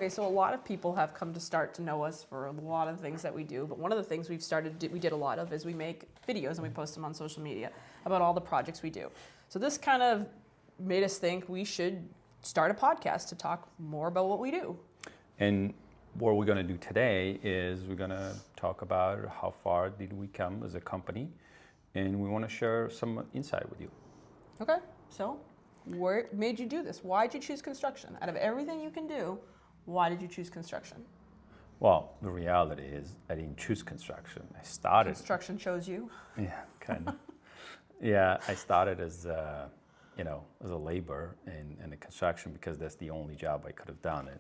Okay, so a lot of people have come to start to know us for a lot of things that we do, but one of the things we did a lot of is we make videos and we post them on social media about all the projects we do. So this kind of made us think we should start a podcast to talk more about what we do. And what we're going to do today is we're going to talk about how far did we come as a company, and we want to share some insight with you. Okay, so what made you do this? Why did you choose construction? Out of everything you can do, why did you choose construction? Well, the reality is I didn't choose construction. I started. Construction chose you? Yeah, kind of. Yeah, I started as a laborer in the construction because that's the only job I could have done it.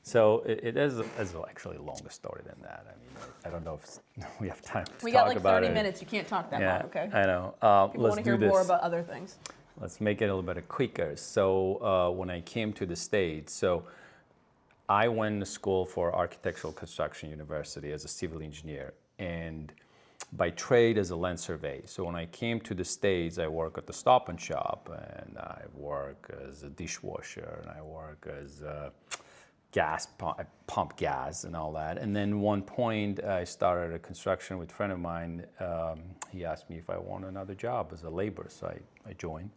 So it is actually a longer story than that. I mean, I don't know if we have time to talk about it. We got like 30 minutes. You can't talk that long, okay? I know. People want to hear more about other things. Let's make it a little bit quicker. So when I came to the States, so I went to school for Architectural Construction University as a civil engineer, and by trade as a land survey. So when I came to the States, I worked at the Stop and Shop, and I work as a dishwasher, and I work as pump gas and all that. And then one point I started a construction with a friend of mine. He asked me if I want another job as a laborer, so I joined.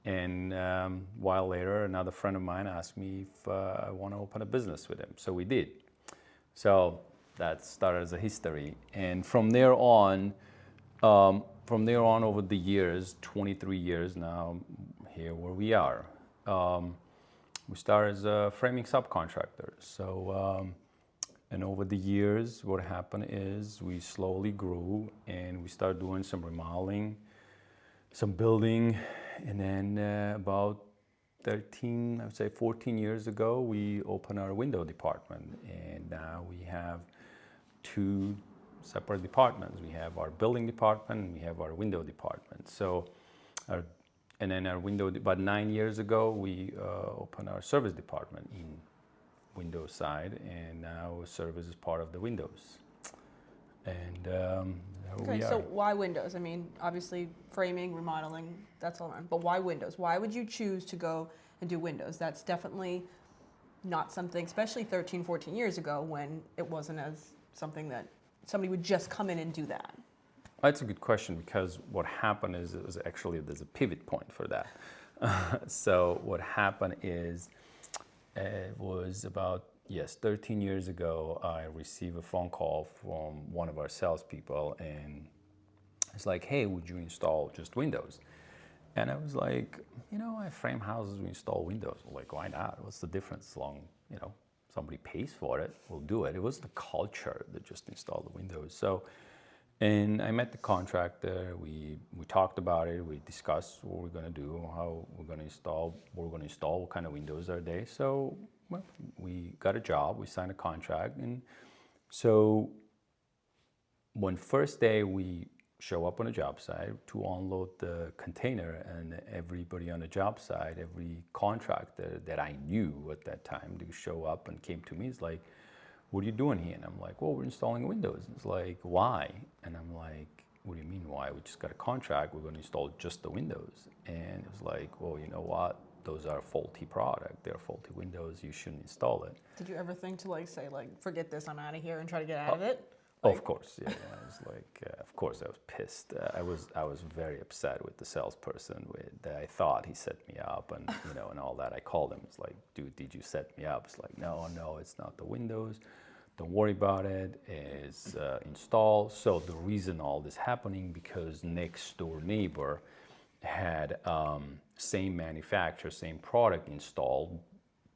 And a while later, another friend of mine asked me if I want to open a business with him. So we did. So that started as a history. And from there on over the years, 23 years now, here where we are. We started as a framing subcontractor. So, and over the years, what happened is we slowly grew and we started doing some remodeling, some building, and then about 14 years ago, we opened our window department. And now we have two separate departments. We have our building department and we have our window department. So, about 9 years ago, we opened our service department in Windows side, and now service is part of the Windows. And okay, we are. So why Windows? I mean, obviously framing, remodeling, that's all around. But why Windows? Why would you choose to go and do Windows? That's definitely not something, especially 13, 14 years ago when it wasn't as something that somebody would just come in and do that. That's a good question, because what happened is there's a pivot point for that. So what happened is it was about 13 years ago, I received a phone call from one of our salespeople, and it's like, hey, would you install just Windows? And I was like, I frame houses, we install Windows. I'm like, why not? What's the difference? As long, somebody pays for it, we'll do it. It was the culture that just installed the Windows. So, and I met the contractor, we talked about it, we discussed what we're gonna do, how we're gonna install, what kind of windows are they. So, well, we got a job, we signed a contract, and so when first day we show up on a job site to unload the container, and everybody on the job site, every contractor that I knew at that time, they show up and came to me, it's like, what are you doing here? And I'm like, well, we're installing Windows. It's like, why? And I'm like, what do you mean why? We just got a contract, we're going to install just the Windows. And it was like, well, you know what? Those are faulty product. They're faulty Windows. You shouldn't install it. Did you ever think to say, forget this, I'm out of here, and try to get out of it? Of course, yeah. I was like, of course, I was pissed. I was very upset with the salesperson. That I thought he set me up, and and all that. I called him. It's like, dude, did you set me up? It's like, no, it's not the Windows. Don't worry about it. It's installed. So the reason all this happening, because next door neighbor had same manufacturer, same product installed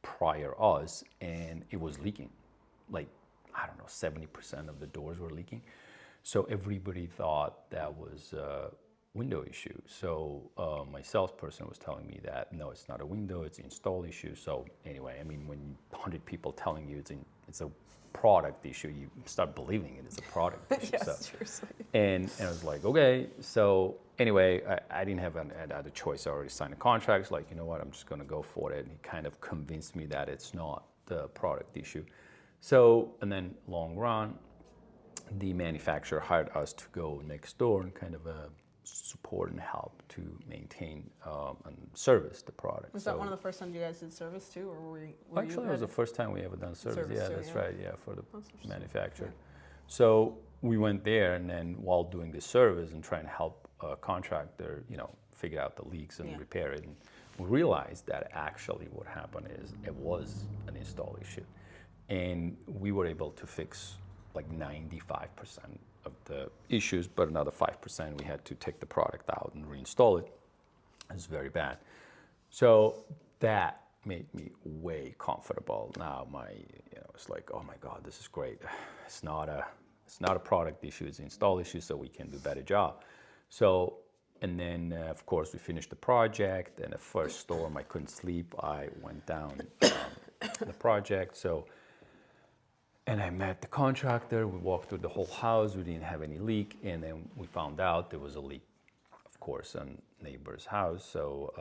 prior us, and it was leaking. 70% of the doors were leaking. So everybody thought that was a window issue. So my salesperson was telling me that, no, it's not a window, it's an install issue. So anyway, when 100 people telling you it's a product issue, you start believing it is a product issue. Yes, seriously. And I was like, okay. So anyway, I didn't have another choice. I already signed a contract. It's like, you know what, I'm just gonna go for it. And he kind of convinced me that it's not the product issue. So, and then long run, the manufacturer hired us to go next door and kind of support and help to maintain and service the product. Was that one of the first times you guys did service too, or were Actually, it was the first time we ever done service. Service Yeah, too, that's yeah. right. Yeah, for the That's interesting. manufacturer. So we went there, and then while doing the service and trying to help a contractor, figure out the leaks and Yeah. repair it, and we realized that actually what happened is it was an install issue, and we were able to fix like 95% of the issues, but another 5% we had to take the product out and reinstall it. It was very bad. So that made me way comfortable. Now it's like, oh my God, this is great. It's not a product issue, it's an install issue, so we can do a better job. So, and then of course we finished the project, and the first storm I couldn't sleep. I went down the project. And I met the contractor, we walked through the whole house, we didn't have any leak, and then we found out there was a leak, of course, on neighbor's house. So,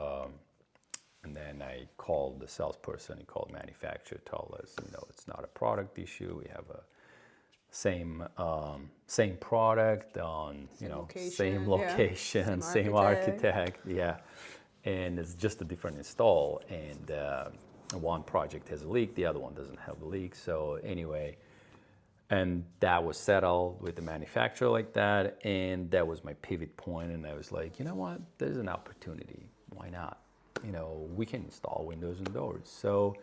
and then I called the salesperson, he called manufacturer, told us, it's not a product issue, we have a same product on, same location, same architect, yeah. And it's just a different install, and one project has a leak, the other one doesn't have a leak. So anyway, and that was settled with the manufacturer like that, and that was my pivot point. And I was like, you know what, there's an opportunity, why not? We can install windows and doors. So,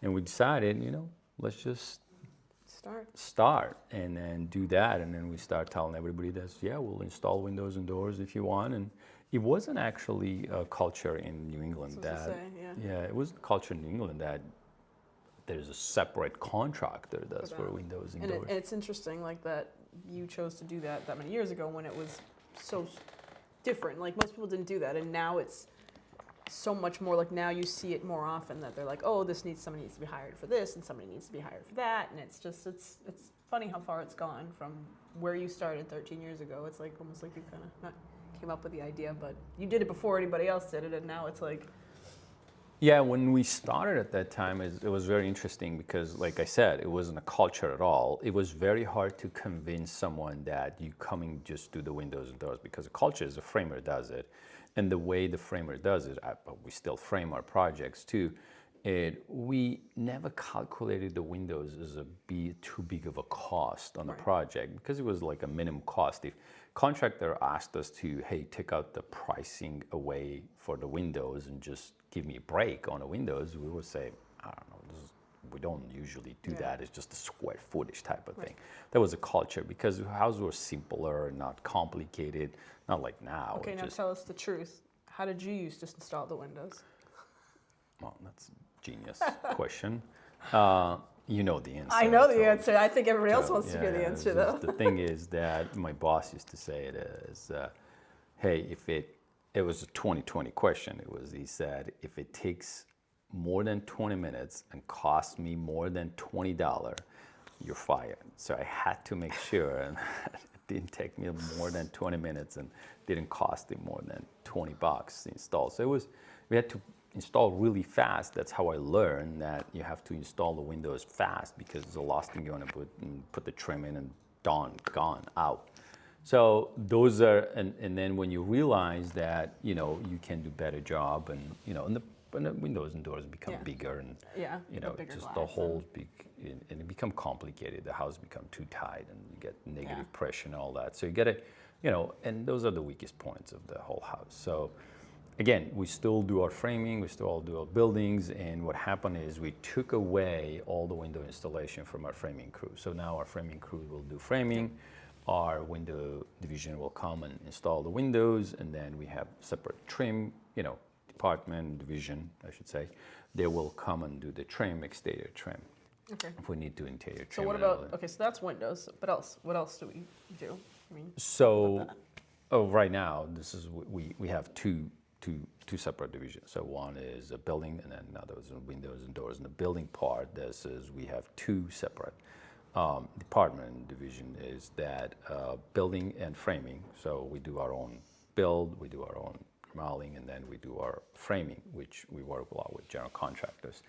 and we decided, let's just start and then do that. And then we start telling everybody that, we'll install windows and doors if you want. And it wasn't actually a culture in New England it was a culture in New England that there's a separate contractor that's for windows and doors. And it's interesting, like, that you chose to do that many years ago when it was so different. Like, most people didn't do that, and now it's so much more. Like, now you see it more often that they're like, oh, somebody needs to be hired for this, and somebody needs to be hired for that, and it's funny how far it's gone from where you started 13 years ago. It's like almost like you kind of not came up with the idea, but you did it before anybody else did it, and now it's like. Yeah, when we started at that time, it was very interesting because, like I said, it wasn't a culture at all. It was very hard to convince someone that you coming just do the windows and doors, because the culture is the framer does it. And the way the framer does it, but we still frame our projects too, we never calculated the windows as too big of a cost on the project, because it was like a minimum cost. If contractor asked us to, hey, take out the pricing away for the windows and just give me a break on the windows, we would say, I don't know, we don't usually do that. It's just a square footage type of thing. That was a culture, because houses were simpler, not complicated, not like now. Okay, now tell us the truth. How did you used to install the windows? Well, that's a genius question. You know the answer. I know the answer. I think everybody else wants to hear the answer, though. The thing is that my boss used to say it is, hey, if it was a 2020 question. He said, if it takes more than 20 minutes and costs me more than $20, you're fired. So I had to make sure and it didn't take me more than 20 minutes and didn't cost me more than $20 to install. So we had to install really fast. That's how I learned that you have to install the windows fast, because it's the last thing you want to put the trim in and gone out. So those are, and then when you realize that, you can do better job, and, and the windows and doors become bigger, and, just the whole and it become complicated. The house become too tight, and you get negative pressure and all that. So you get it, and those are the weakest points of the whole house. So again, we still do our framing, we still do our buildings, and what happened is we took away all the window installation from our framing crew. So now our framing crew will do framing, our window division will come and install the windows, and then we have separate trim, department, division, I should say. They will come and do the trim, exterior trim. Okay. If we need to interior trim. So what about, so that's windows, but what else do we do? I mean, so, right now, this is, we have two separate divisions. So one is a building, and then another is windows and doors. And the building part, we have two separate department. Division is that building and framing. So we do our own build, we do our own remodeling, and then we do our framing, which we work a lot with general contractors.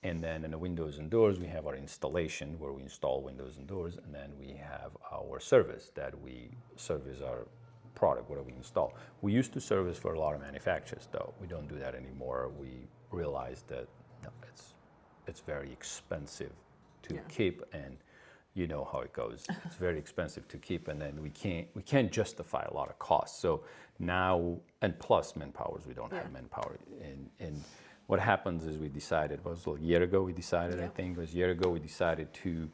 And then in the windows and doors, we have our installation, where we install windows and doors, and then we have our service, that we service our product, what do we install? We used to service for a lot of manufacturers, though. We don't do that anymore. We realized that no, it's very expensive to keep, and you know how it goes. It's very expensive to keep, and then we can't justify a lot of costs. So now, and plus manpowers, we don't have manpower. And what happens is we decided, it was a year ago we decided, I think it was a year ago we decided to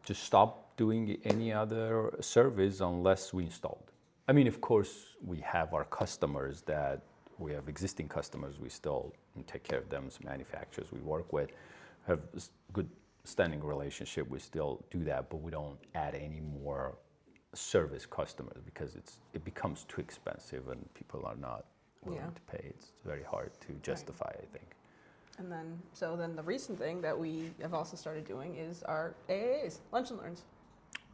just stop doing any other service unless we installed. I mean, of course, we have our customers that we have existing customers, we still take care of them, some manufacturers we work with, have good standing relationship, we still do that, but we don't add any more service customers because it becomes too expensive and people are not willing to pay. It's very hard to justify, I think. And then the recent thing that we have also started doing is our AAAs, Lunch and Learns.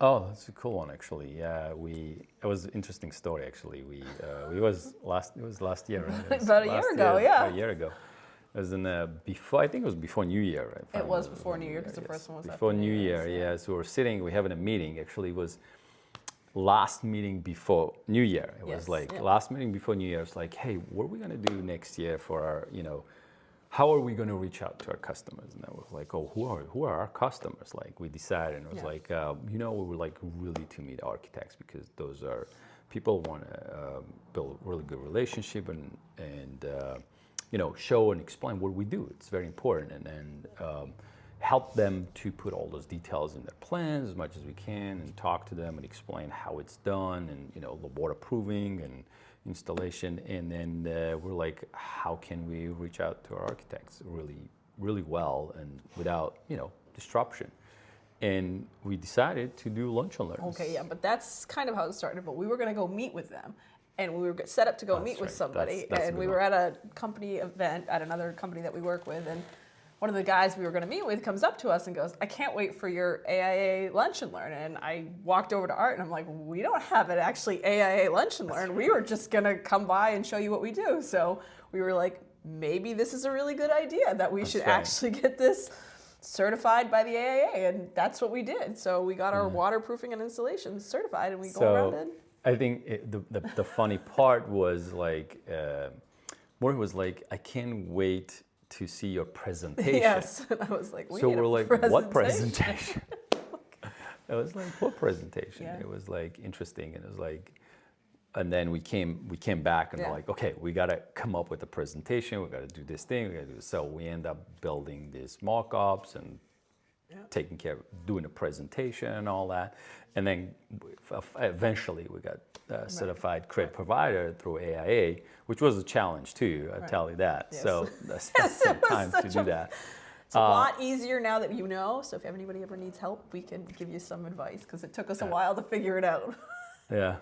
Oh, that's a cool one, actually. Yeah, it was an interesting story, actually. It was last year, right? About a year ago, yeah. About a year ago. It was I think it was before New Year, right? It was before New Year, because the first one was before after New Year, yeah. So we're having a meeting. Actually, it was last meeting before New Year. It was last meeting before New Year. It's like, hey, what are we gonna do next year for our, how are we going to reach out to our customers? And I was like, oh, who are our customers? Like, we decided, and it was like, we would like really to meet architects, because those are people want to build a really good relationship and show and explain what we do. It's very important, and then help them to put all those details in their plans as much as we can, and talk to them and explain how it's done, and the waterproofing and installation. And then we're like, how can we reach out to our architects really well and without disruption? And we decided to do Lunch and Learns. Okay, yeah, but that's kind of how it started. But we were going to go meet with them, and we were set up to go meet with somebody, and we were at a company event at another company that we work with, and one of the guys we were going to meet with comes up to us and goes, I can't wait for your AIA Lunch and Learn. And I walked over to Art and I'm like, we don't have it actually AIA Lunch and Learn. We were just going to come by and show you what we do. So we were like, maybe this is a really good idea, that we should actually get this certified by the AIA. And that's what we did. So we got our waterproofing and installation certified, and we go around it. I think the funny part was like, more was like, I can't wait to see your presentation. Yes, and I was like, so we're like, what presentation? I was like, what presentation? Yeah. It was like interesting, and it was like, and then we came back and we're like, okay, we gotta come up with a presentation. We gotta do this thing. We gotta do this. So we end up building these mock-ups and taking care of doing a presentation and all that, and then eventually we got certified credit provider through AIA, which was a challenge too. I tell you that. Yes. So I spent some time to do that. It's a lot easier now that you know. So if anybody ever needs help, we can give you some advice, because it took us a while to figure it out. Yeah.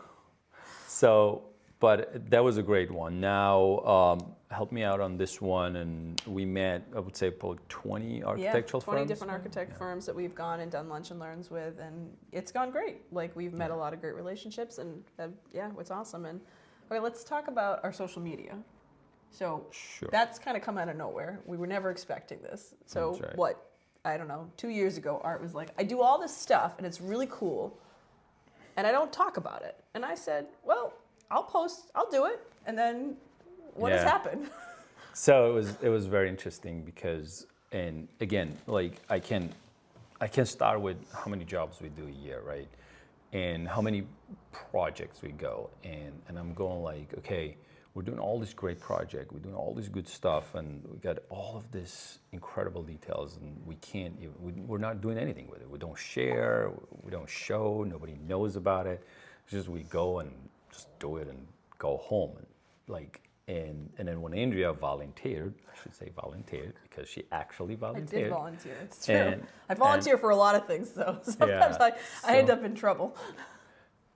So, but that was a great one. Now, help me out on this one. And we met, I would say, probably 20 architectural 20 firms. Different architect firms that we've gone and done Lunch and Learns with, and it's gone great. Like, we've met a lot of great relationships, and it's awesome. And okay, let's talk about our social media. So that's kind of come out of nowhere. We were never expecting this. So what, I don't know, 2 years ago, Art was like, I do all this stuff and it's really cool, and I don't talk about it. And I said, well, I'll do it. And then what has happened? So it was very interesting, because, and again, like I can start with how many jobs we do a year, right? And how many projects we go, and I'm going like, okay, we're doing all this great project, we're doing all this good stuff, and we got all of this incredible details, and we're not doing anything with it. We don't share, we don't show, nobody knows about it. It's just we go and just do it and go home, and then when Andrea volunteered, I should say volunteered, because she actually volunteered. I did volunteer, it's true. I volunteer for a lot of things, though. Sometimes I end up in trouble.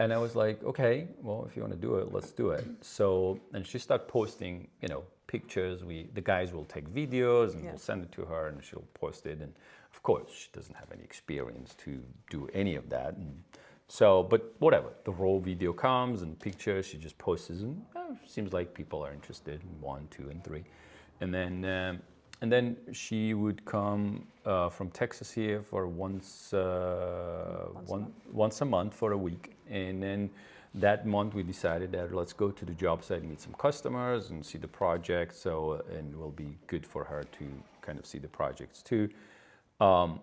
And I was like, okay, well, if you want to do it, let's do it. So, and she started posting, pictures. The guys will take videos and we'll send it to her, and she'll post it. And of course, she doesn't have any experience to do any of that. And so, but whatever, the raw video comes and pictures, she just posts, and seems like people are interested in 1, 2, and 3. And then she would come from Texas here for once a month for a week, and then that month we decided that let's go to the job site, meet some customers and see the project. So, and it will be good for her to kind of see the projects too. And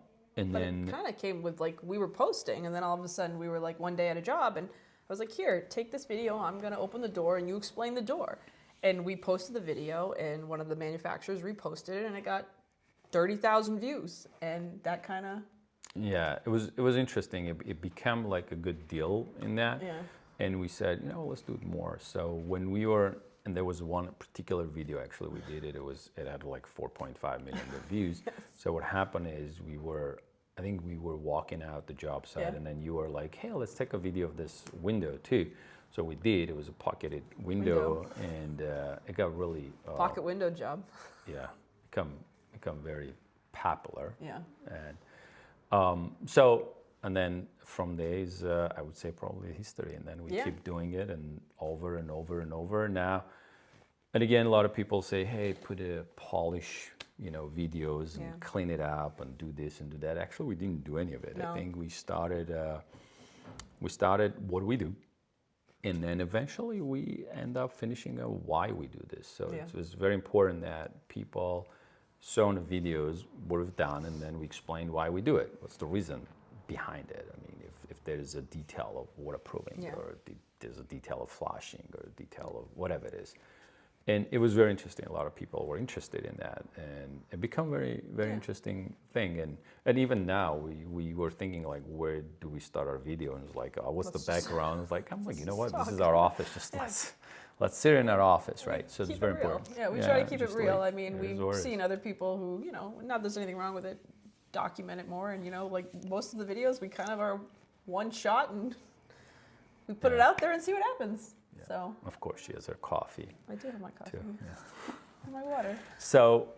But then it kind of came with like, we were posting and then all of a sudden we were like one day at a job and I was like, here, take this video. I'm going to open the door and you explain the door. And we posted the video and one of the manufacturers reposted it and it got 30,000 views. And that kind of... yeah, it was interesting. It became like a good deal in that. Yeah. And we said, you know, let's do it more. So when we were, and there was one particular video actually we did it. It had like 4.5 million views. Yes. So what happened is I think we were walking out the job site, Yeah. and then you were like, hey, let's take a video of this window too. So we did. It was a pocketed window. And it got really Pocket window job. yeah, become very popular. Yeah. And so, and then from days, I would say probably history. And then we Yeah. keep doing it and over and over and over. Now, and again, a lot of people say, hey, put a polish, you know, videos and Yeah. clean it up and do this and do that. Actually, we didn't do any of it. No. I think we started what we do. And then eventually we end up finishing why we do this. So Yeah. it was very important that people saw in the videos what we've done, and then we explain why we do it. What's the reason behind it? I mean, if there's a detail of waterproofing, Yeah. or there's a detail of flashing, or a detail of whatever it is. And it was very interesting. A lot of people were interested in that, and it became very, very Yeah. interesting thing. And even now, we were thinking like, where do we start our video? And it's like, oh, what's Let's the just- background? It's like, I'm like, you know what? just This is talk. our office. Just Yeah. let's sit in our office, right? So Keep it's very it real. important. Yeah, we try to keep it just real. like, I mean, it is we've what it is. seen other people who, you know, not that there's anything wrong with it, document it more. And, you know, like most of the videos, we kind of are one shot and we put it Yeah. out there and see what happens. Yeah. So Of course, she has her coffee I do have my coffee too. Yeah. and my water. So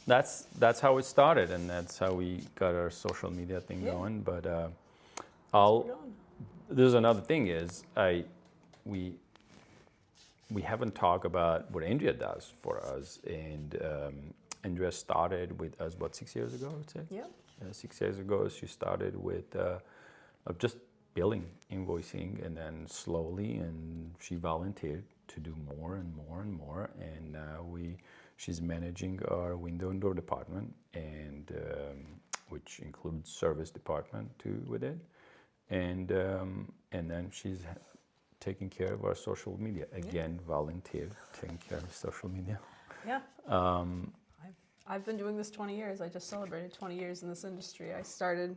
that's how it started, and that's how we got our social media thing Yeah. going. But We're I'll. going. There's another thing is we haven't talked about what Andrea does for us, and Andrea started with us about 6 years ago, I would say. Yeah. 6 years ago, she started with just billing, invoicing, and then slowly, and she volunteered to do more and more and more. And now she's managing our window and door department, and which includes service department too with it. And then she's taking care of our social media. Again, volunteer, taking care of social media. Yeah. I've been doing this 20 years. I just celebrated 20 years in this industry. I started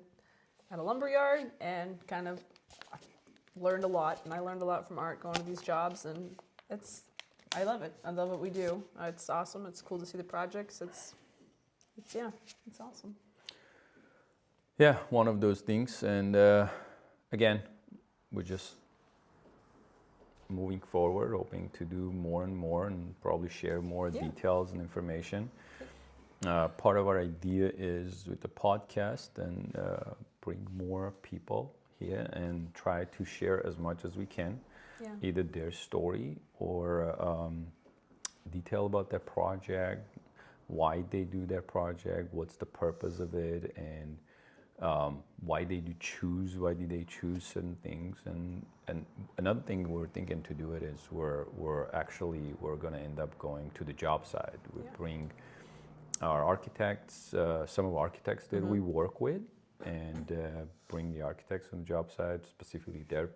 at a lumber yard and kind of learned a lot. And I learned a lot from Art going to these jobs. And I love it. I love what we do. It's awesome. It's cool to see the projects. It's awesome. Yeah, one of those things. And again, we're just moving forward, hoping to do more and more and probably share more Yeah. details and information. Part of our idea is with the podcast and bring more people here and try to share as much as we can, Yeah. either their story or detail about their project, why they do their project, what's the purpose of it, and why did they choose certain things. And another thing we're thinking to do it is we're going to end up going to the job site. We bring our architects, some of our architects that we work with, and bring the architects on the job site, specifically their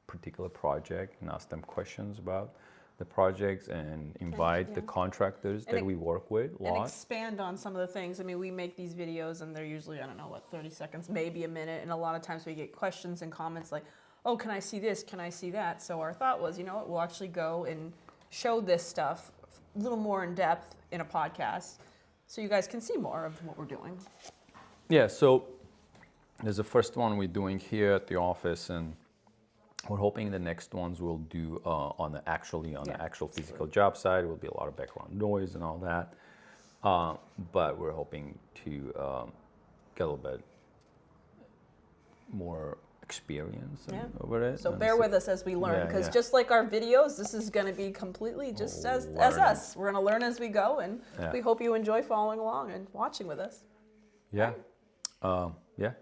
particular project, and ask them questions about the projects, and invite the contractors that we work with a And lot. expand on some of the things. I mean, we make these videos and they're usually, 30 seconds, maybe a minute. And a lot of times we get questions and comments like, oh, can I see this? Can I see that? So our thought was, you know what, we'll actually go and show this stuff a little more in depth in a podcast so you guys can see more of what we're doing. Yeah, so there's the first one we're doing here at the office, and we're hoping the next ones we'll do on the actual physical job site. It will be a lot of background noise and all that, but we're hoping to get a little bit more experience over it. So and bear with us as we learn, Yeah, because yeah. just like our videos, this is going to be completely just as Learning. us. We're going to learn as we go, and Yeah. we hope you enjoy following along and watching with us. Yeah, yeah,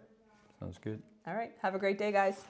sounds good. All right, have a great day, guys.